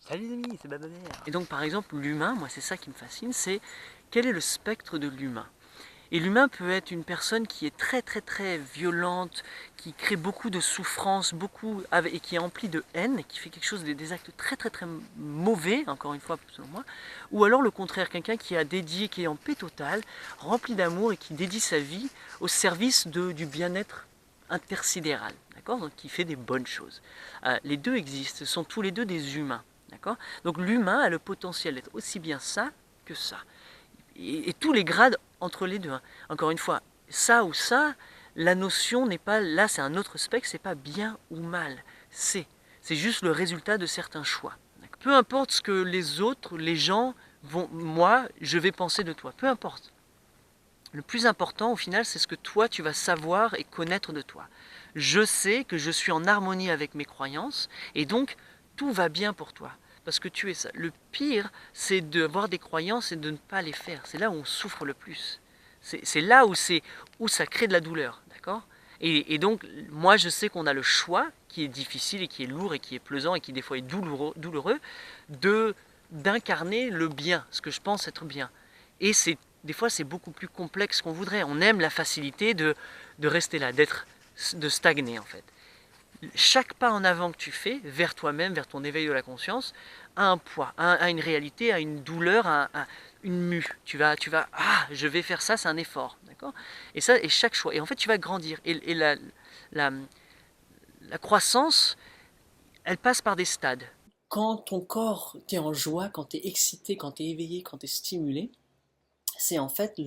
Salut les amis, c'est Babader. Et donc par exemple l'humain, moi c'est ça qui me fascine, c'est quel est le spectre de l'humain. Et l'humain peut être une personne qui est très violente, qui crée beaucoup de souffrance, et qui est emplie de haine, et qui fait quelque chose des actes très mauvais, encore une fois selon moi. Ou alors le contraire, quelqu'un qui a dédié, qui est en paix totale, rempli d'amour et qui dédie sa vie au service du bien-être intersidéral, d'accord? Donc qui fait des bonnes choses. Les deux existent, ce sont tous les deux des humains, d'accord? Donc l'humain a le potentiel d'être aussi bien ça que ça. Et tous les grades entre les deux, hein. Encore une fois, ça ou ça, la notion n'est pas, là c'est un autre spectre, c'est pas bien ou mal, c'est juste le résultat de certains choix. Peu importe ce que les autres, les gens moi, je vais penser de toi, peu importe. Le plus important au final, c'est ce que toi tu vas savoir et connaître de toi. Je sais que je suis en harmonie avec mes croyances et donc tout va bien pour toi. Parce que tu es ça. Le pire, c'est d'avoir des croyances et de ne pas les faire. C'est là où on souffre le plus. C'est là où ça crée de la douleur. D'accord ? Et donc, moi je sais qu'on a le choix, qui est difficile et qui est lourd et qui est pesant et qui des fois est douloureux d'incarner le bien, ce que je pense être bien. Et des fois, c'est beaucoup plus complexe qu'on voudrait. On aime la facilité de rester là, de stagner en fait. Chaque pas en avant que tu fais vers toi-même, vers ton éveil de la conscience, a un poids, a une réalité, a une douleur, une mue. Je vais faire ça, c'est un effort, d'accord ? Et chaque choix. Et en fait, tu vas grandir. Et la, la croissance, elle passe par des stades. Quand ton corps, t'es en joie, quand t'es excité, quand t'es éveillé, quand t'es stimulé, c'est en fait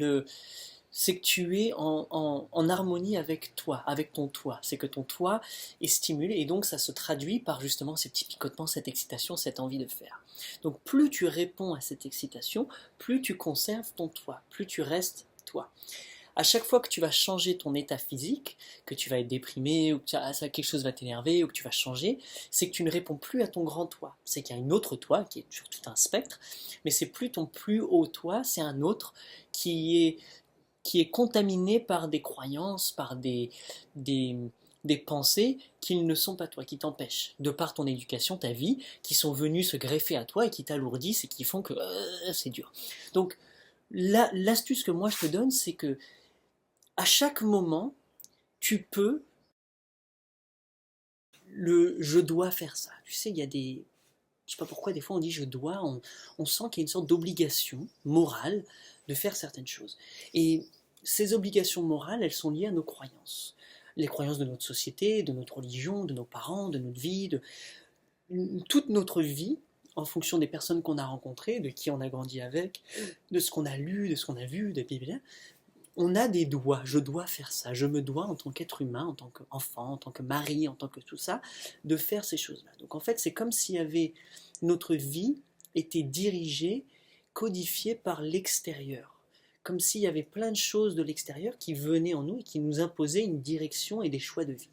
c'est que tu es en harmonie avec toi, avec ton toi. C'est que ton toi est stimulé et donc ça se traduit par justement ces petits picotements, cette excitation, cette envie de faire. Donc plus tu réponds à cette excitation, plus tu conserves ton toi, plus tu restes toi. À chaque fois que tu vas changer ton état physique, que tu vas être déprimé, ou que quelque chose va t'énerver, ou que tu vas changer, c'est que tu ne réponds plus à ton grand toi. C'est qu'il y a une autre toi, qui est sur tout un spectre, mais c'est plus ton plus haut toi, c'est un autre qui est contaminé par des croyances, par des pensées qui ne sont pas toi, qui t'empêchent, de par ton éducation, ta vie, qui sont venus se greffer à toi et qui t'alourdissent et qui font que c'est dur. Donc, l'astuce que moi je te donne, c'est que à chaque moment, tu peux je dois faire ça. Tu sais, il y a des. Je sais pas pourquoi, des fois on dit je dois, on sent qu'il y a une sorte d'obligation morale de faire certaines choses. Et ces obligations morales, elles sont liées à nos croyances. Les croyances de notre société, de notre religion, de nos parents, de notre vie, de toute notre vie, en fonction des personnes qu'on a rencontrées, de qui on a grandi avec, de ce qu'on a lu, de ce qu'on a vu, de blablabla, on a des doigts, je dois faire ça, je me dois en tant qu'être humain, en tant qu'enfant, en tant que mari, en tant que tout ça, de faire ces choses-là. Donc en fait, c'est comme s'il y avait notre vie était dirigée, codifiée par l'extérieur. Comme s'il y avait plein de choses de l'extérieur qui venaient en nous et qui nous imposaient une direction et des choix de vie.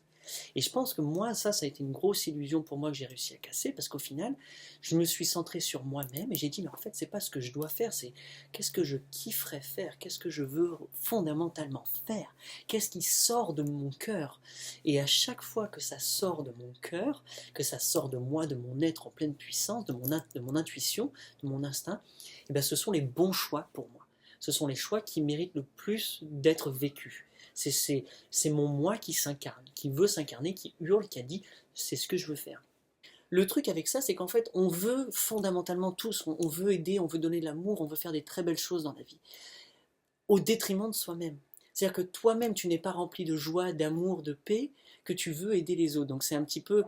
Et je pense que moi, ça a été une grosse illusion pour moi que j'ai réussi à casser, parce qu'au final, je me suis centré sur moi-même et j'ai dit, mais en fait, c'est pas ce que je dois faire, c'est qu'est-ce que je kifferais faire, qu'est-ce que je veux fondamentalement faire, qu'est-ce qui sort de mon cœur. Et à chaque fois que ça sort de mon cœur, que ça sort de moi, de mon être en pleine puissance, de mon intuition, de mon instinct, et bien ce sont les bons choix pour moi. Ce sont les choix qui méritent le plus d'être vécus. C'est mon moi qui s'incarne, qui veut s'incarner, qui hurle, qui a dit c'est ce que je veux faire. Le truc avec ça, c'est qu'en fait, on veut fondamentalement tous, on veut aider, on veut donner de l'amour, on veut faire des très belles choses dans la vie, au détriment de soi-même. C'est-à-dire que toi-même, tu n'es pas rempli de joie, d'amour, de paix, que tu veux aider les autres. Donc c'est un petit peu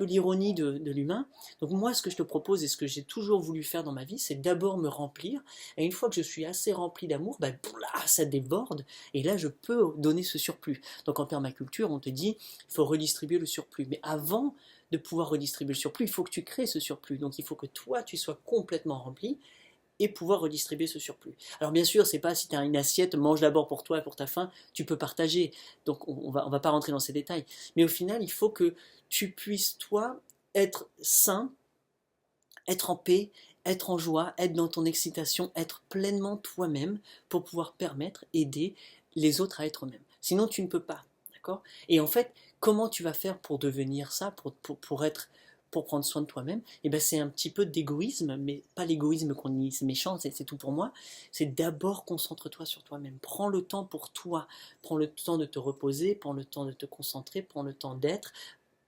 l'ironie de l'humain. Donc moi, ce que je te propose et ce que j'ai toujours voulu faire dans ma vie, c'est d'abord me remplir. Et une fois que je suis assez rempli d'amour, ben, ça déborde. Et là, je peux donner ce surplus. Donc en permaculture, on te dit, il faut redistribuer le surplus. Mais avant de pouvoir redistribuer le surplus, il faut que tu crées ce surplus. Donc il faut que toi, tu sois complètement rempli et pouvoir redistribuer ce surplus. Alors bien sûr, c'est pas si tu as une assiette, mange d'abord pour toi et pour ta faim, tu peux partager. Donc on va pas rentrer dans ces détails. Mais au final, il faut que tu puisses, toi, être sain, être en paix, être en joie, être dans ton excitation, être pleinement toi-même pour pouvoir permettre, aider les autres à être eux-mêmes. Sinon, tu ne peux pas. D'accord? Et en fait, comment tu vas faire pour devenir ça, pour prendre soin de toi-même? Et ben c'est un petit peu d'égoïsme, mais pas l'égoïsme qu'on dit c'est méchant, c'est tout pour moi. C'est d'abord concentre-toi sur toi-même. Prends le temps pour toi. Prends le temps de te reposer, prends le temps de te concentrer, prends le temps d'être.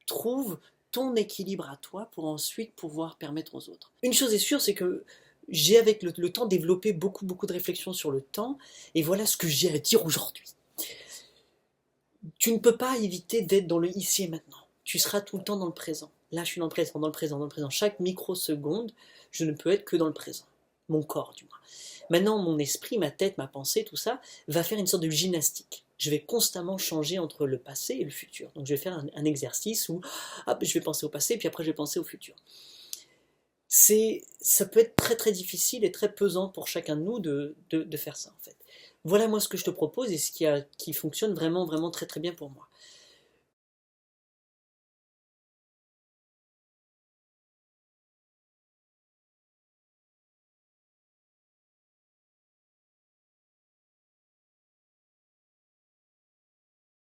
Trouve ton équilibre à toi pour ensuite pouvoir permettre aux autres. Une chose est sûre, c'est que j'ai avec le temps développé beaucoup de réflexions sur le temps, et voilà ce que j'ai à dire aujourd'hui. Tu ne peux pas éviter d'être dans le ici et maintenant. Tu seras tout le temps dans le présent. Là, je suis dans le présent, dans le présent, dans le présent. Chaque microseconde, je ne peux être que dans le présent. Mon corps, du moins. Maintenant, mon esprit, ma tête, ma pensée, tout ça, va faire une sorte de gymnastique. Je vais constamment changer entre le passé et le futur. Donc, je vais faire un exercice où hop, je vais penser au passé, puis après, je vais penser au futur. Ça peut être très difficile et très pesant pour chacun de nous de faire ça, en fait. Voilà moi ce que je te propose et ce qui fonctionne vraiment très bien pour moi.